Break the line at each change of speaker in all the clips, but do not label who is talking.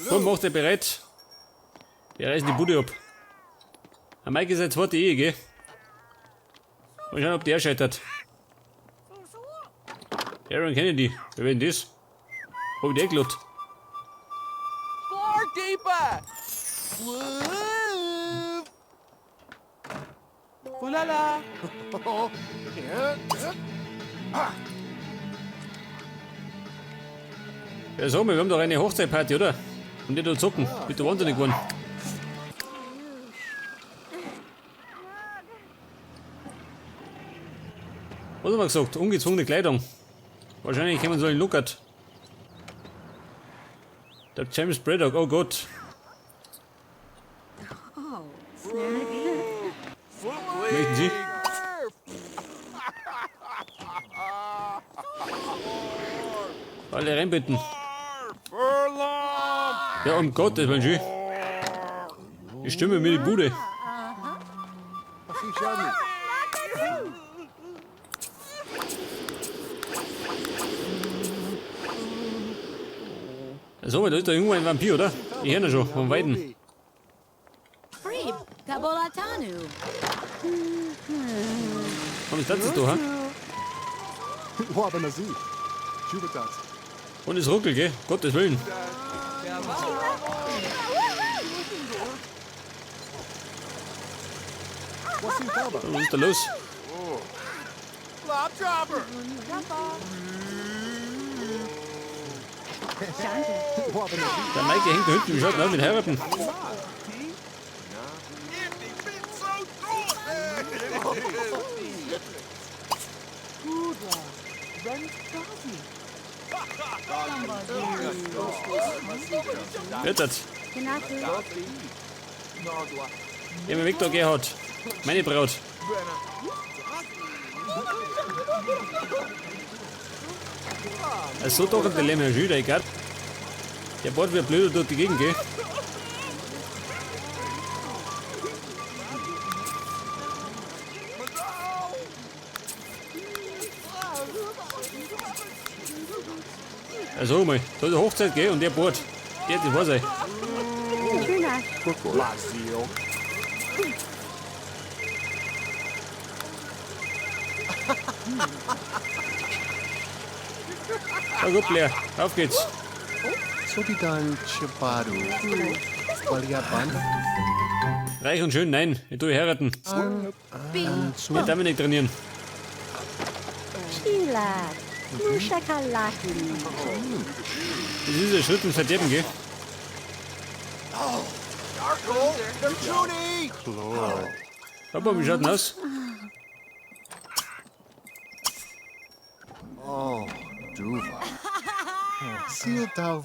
Komm, macht ihr bereit. Wir reißen die Bude ab. Am Mike ist eine zweite Ehe, gell? Mal schauen, ob der scheitert. Aaron Kennedy, wer will denn das? Hab ich den geglaubt.
Ulala!
Ja, sag mal, wir haben doch eine Hochzeitparty, oder? Und die da zocken. Bist du wahnsinnig geworden? Was haben wir gesagt? Ungezwungene Kleidung. Wahrscheinlich kommen so ein Lookert. Der James Braddock, oh Gott. Möchten Sie? Alle reinbitten. Ja, um Gottes Willen, schön. Ich stimme mir die Bude. So, da ist da irgendwo ein Vampir, oder? Ich höre ihn schon, vom Weiden.
Freeb, Gabolatanu.
Was ist das da, ha? Und es ruckelt, gell? Gottes Willen. Was ist da los? Der Maike hängt da hinten im Schatten auf mit heiraten. Wird das? Geh mal weg da, Gerhard. Meine Braut. Also so doch ein Dilemma, Schüler, egal. Der Bord wird blöder durch die Gegend, gell? Also mal, da ist eine Hochzeit, gell? Und der Bord. Der hat das wahr sein. Na gut, Blair, auf geht's. Reich und schön, nein, ich tue heiraten. Ich darf mich nicht trainieren. Das ist ein Schritt ins Verderben, gell? Papa, wie schaut denn aus?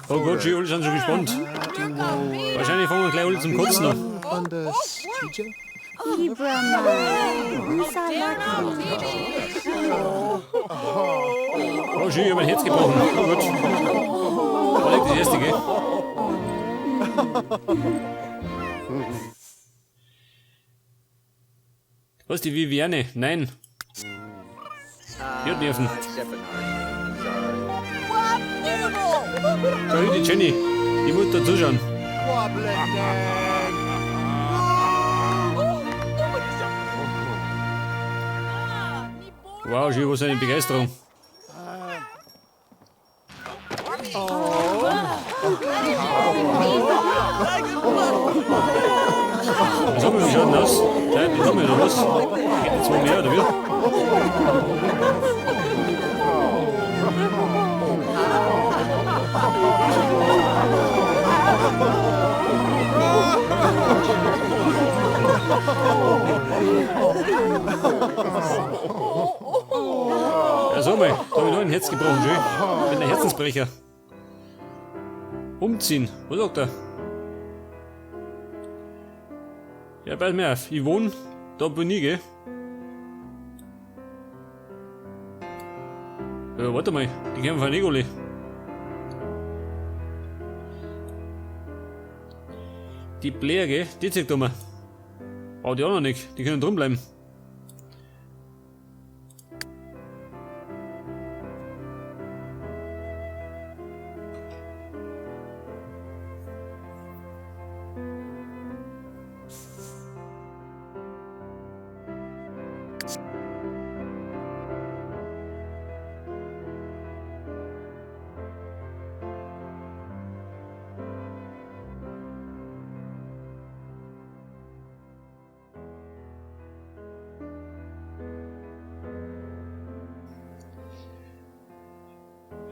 Oh Gott, die alle sind schon gespannt. Wahrscheinlich fangen wir gleich alle zum Kotzen an. Oh, schön, ich hab mein Herz gebrochen. Oh Gott. Da liegt das erste, gell? Was, die Viviane? Nein. Die hat nerven. Schau, die Jenny. Die muss da zuschauen. Wow, schön, was eine Begeisterung. Was haben wir, wie schaut denn aus? Zeit, wie haben wir noch was? Geht jetzt mal mehr, oder wie? Ja, so mal, da habe ich noch ein Herz gebrochen, schön. Ich bin ein Herzensbrecher. Umziehen, was sagt er? Ja, pass mir auf, ich wohne da bin ich, gell? Ja, warte mal, die kommen von Egoli. Die Blair, gell? Die zeigt da mal. Oh, die auch noch nicht, die können drum bleiben.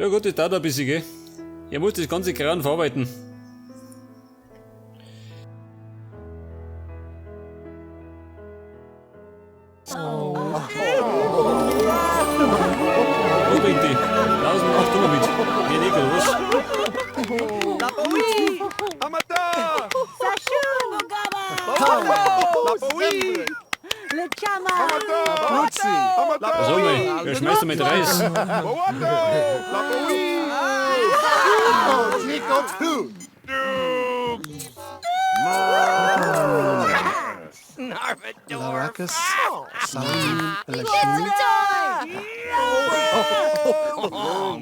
Ja gut, das dauert ein bisschen, gell? Er muss das ganze Grauen verarbeiten. Was bringt die? 1800 mit. Mir nicht, oder was?
Amata!
Bogaba!
Lapaui!
Le Chama!
Amata!
So mal, wer schmeißt du mit Reis?
Boato! Lapaui!
Nico too. Laracus, Salim, Elashimi,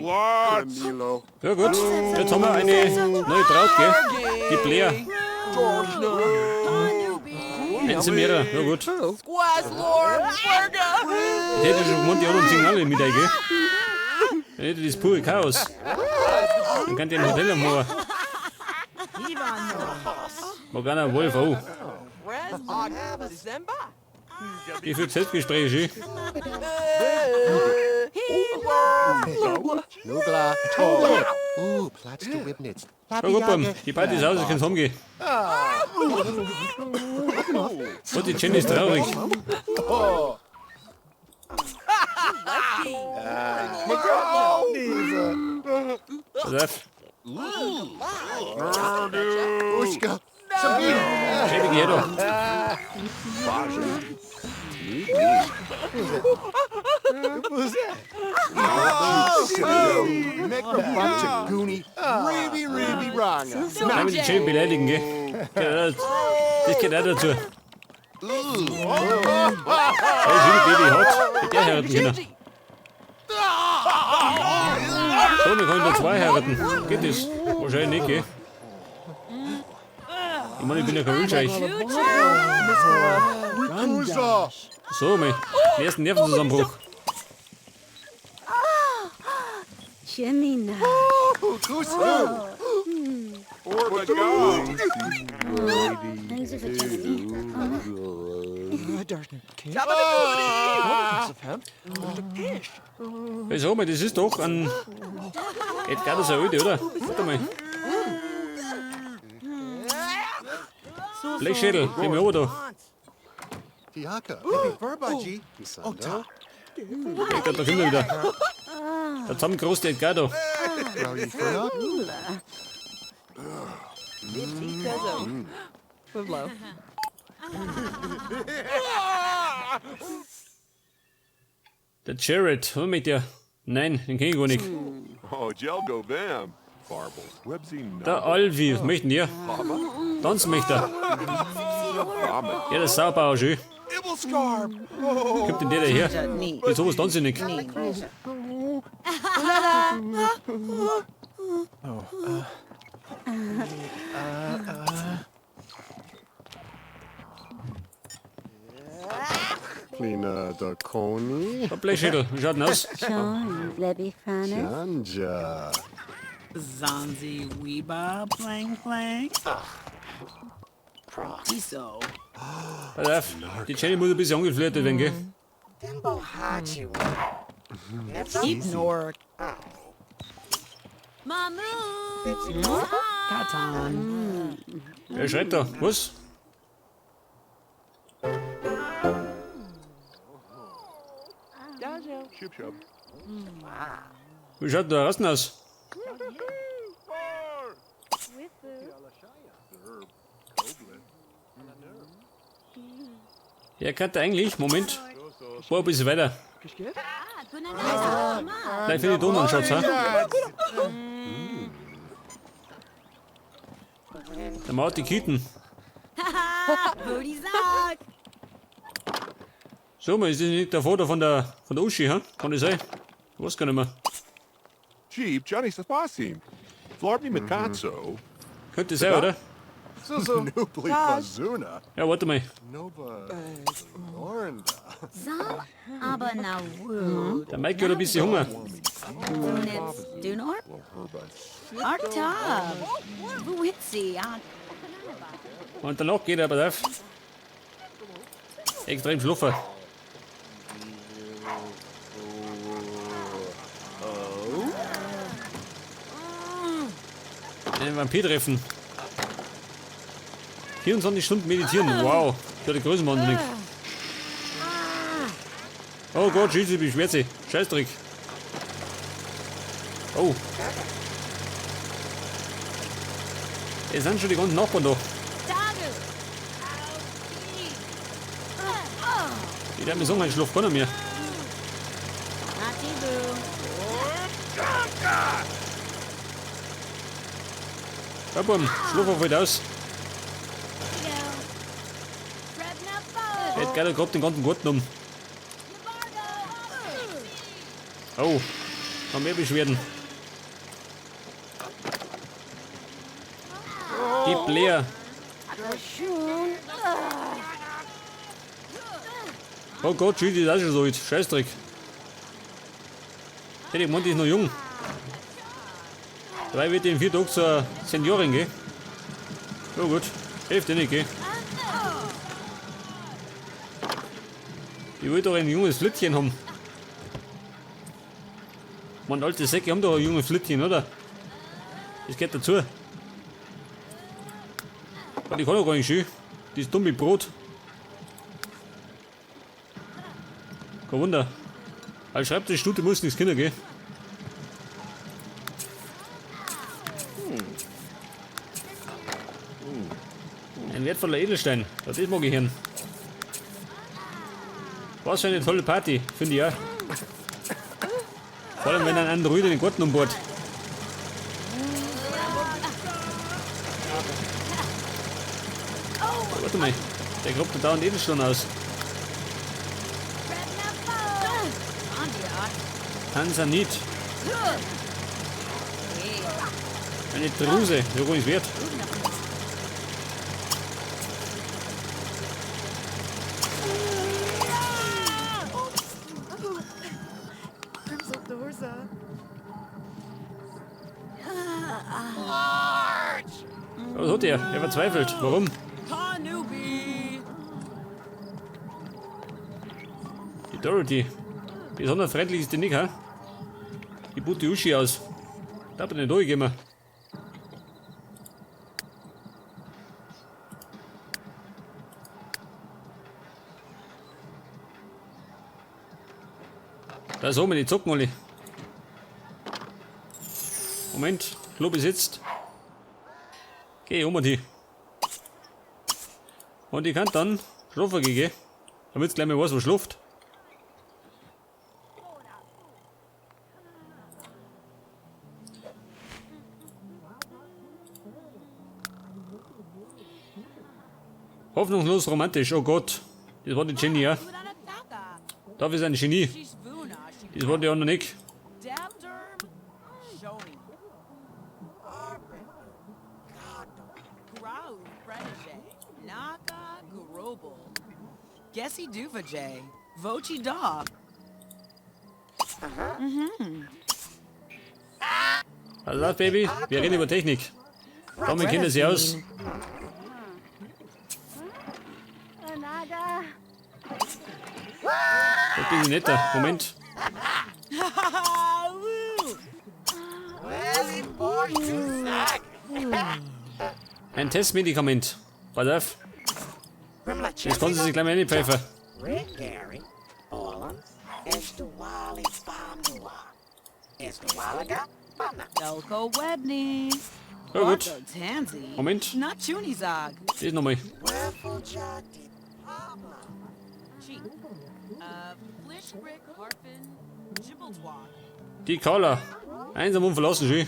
What?
Camilo.
Ja gut, jetzt haben wir eine neue Braut, gell? Die Blair. Einzel mehrere, ja gut. Ich hätte schon gewohnt, die anderen singen alle mit euch, gell? Dann hätte das pure Chaos. Dann kann die ein Hotel machen. Morgana Wolf auch. Die führt Selbstgespräche.
Nugla, Tola. Platz to Wibnitz.
Ja gut, die Party ist aus, ich kann heimgehen. Und die Jenny ist traurig. Pass auf,
Ushka, Sabine.
schäbig jeder.
Make a bunch of Goonie. Really wrong.
Kann ich die Jenny beleidigen, gell? Das geht auch dazu. Weil sie die Baby hat, mit der heiraten können. So, wir können da zwei heiraten. Geht das? Wahrscheinlich nicht, gell? Ich meine, ich bin ja kein Wünscheich.
Kusa.
So, mein ersten Nervenzusammenbruch.
Jemina.
Kusa.
So, mein, das ist doch ein Edgar so Öde, oder? Warte mal. Blechschädel, nimm mir da.
Tiaka. Maybe Verbaji. Ota.
Ich glaub, da kommt er wieder. Da zusammen groß der Edgar da.
Rowdy Fernand. Der Jared, was mit der? Nein, den kenn ich gar nicht.
Oh, Jelgo Vam. Farbles. Websy
Der Alvi, was möchten ihr? Tanzen möchte er. Ja, der Saubauer schön.
Ibblescarp.
Kommt denn der daher? Mit sowas tanzen nicht.
Lina Dakoni.
Der Blechschädel, wie schaut denn aus?
Sean, Lebby Fanner.
Janja.
Zanzi Weeba Blang Blang. Iso.
Pass auf, die Jenny muss ein bisschen angeflirtet werden, gell?
Ignore
Mamu!
Katan.
Wer schreit da? Was?
Ship shop.
Wie schaut der Rasten aus? Ja, kann der eigentlich, Moment, war ein bisschen weiter. Vielleicht für die Donau schaut's, ha? Der macht die Kitten.
Booty Sock!
So, mal, ist das nicht der Foto von der Uschi, ha? Kann das sein? Ich weiß gar nicht mehr.
Jeep, Johnny Safasim. Florby Mikatso.
Könnte sein, oder?
Nubli Bazuna.
Ja, warte mal.
Nova. Ornda.
Sag, aber na woo.
Der Mike hat ein bisschen Hunger.
Nits Dunor? Artab. Witzy.
Und danach geht er, pass auf. Extrem schluffer. Einen Vampir treffen. 24 Stunden meditieren. Wow. Für die Größenmann nicht. Oh Gott, schieße, beschwert sie. Scheißdreck. Oh. Es sind schon die ganzen Nachbarn da.
Dagu.
Die werden mir sagen, ich schlafe keiner mehr.
Matibu.
Ja, Bum, schlaf auf heute aus. Er hat gerade den ganzen Garten um. Oh, noch mehr Beschwerden. Gib leer. Oh Gott, Judy ist auch schon so alt. Scheißdreck. Hätte ich gemeint, die ist noch jung. Dabei wird in 4 Tagen zur Seniorin gehen. Oh gut, hilft dir nicht, gell? Ich will doch ein junges Flittchen haben. Man, alte Säcke haben doch ein junges Flittchen, oder? Das geht dazu. Aber die kann doch gar nicht schön. Die ist dumm wie Brot. Kein Wunder. Als Schreibtischstute muss nichts Kinder gehen. Ein wertvoller Edelstein. Das mag ich hören. Was für eine tolle Party, finde ich auch. Vor allem, wenn ein Android in den Garten umbohrt. Warte mal, der grabt da dauernd Edelstein aus. Tansanit. Eine Druse, wie ruhig es wird. Was hat er? Er verzweifelt. Warum?
Hanubi.
Die Dorothy. Besonders freundlich ist die nicht, ha? Die put die Uschi aus. Da bin ich nicht durchgehen. Da so, die zocken alle. Moment, Klo besetzt. Geh, um die. Und ich kann dann schlafen gehen, damit gleich mal weiß, was schläft. Hoffnungslos romantisch, oh Gott. Das war die Jenny, ja. Dafür ist ein Genie. Das war die andere nicht.
Gessi Duvajay. Vochi Dog.
Also, Baby, wir reden über Technik. Damit kennen sie aus. Ein bisschen netter. Moment. Ein Testmedikament. Pass auf. Jetzt können Sie sich gleich mal reinpfeifen.
Elko Wedney.
Ja gut.
Tansy.
Moment.
Not Chunizog.
Das nochmal.
Flishbrick Harfin. Gibbleswalk.
Die Carla. Einsam und verlassen, schön.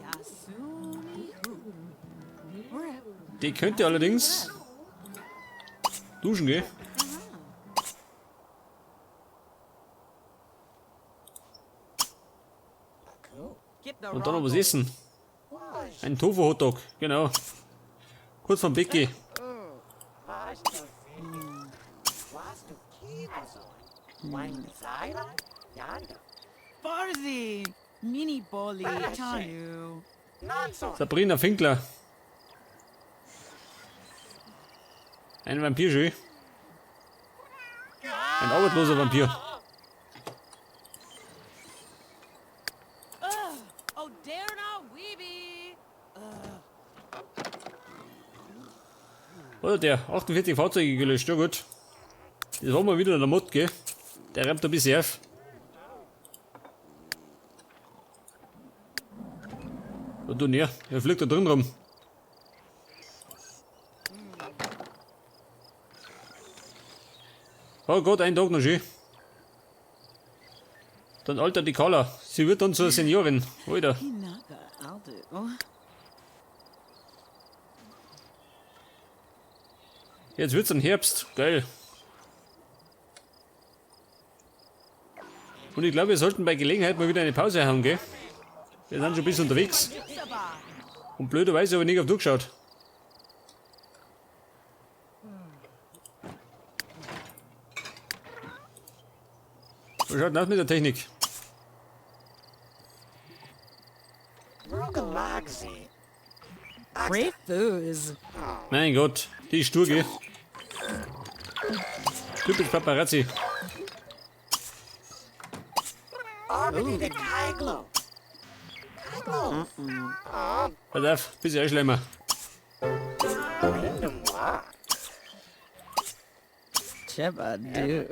Yasumi Hu.
Die könnte allerdings duschen gehen. Und dann noch was essen. Ein Tofu-Hotdog, genau. Kurz vom Becky.
Farsi. Mini Boli. Tanu.
Sabrina Finkler. Ein Vampir, schön. Ein arbeitsloser Vampir.
Oh, Derna Weeby.
Oder der 48 Fahrzeuge gelöscht, ja gut. Das war mal wieder der Mod, gell? Der rammt ein bisschen auf. Und du näher, er fliegt da drin rum. Oh Gott, ein Tag noch schön. Dann Alter die Carla. Sie wird dann zur Seniorin. Alter.
Hinaga, I'll do.
Jetzt wird's ein Herbst. Geil. Und ich glaube, wir sollten bei Gelegenheit mal wieder eine Pause haben, gell? Wir sind schon ein bisschen unterwegs. Und blöderweise habe ich nicht auf durchgeschaut. Was schaut denn aus mit der Technik?
Great foods.
Mein Gott, die ist stur, gell? Typisch Paparazzi. Pass auf, bisschen Einschleimer.
Chebba do.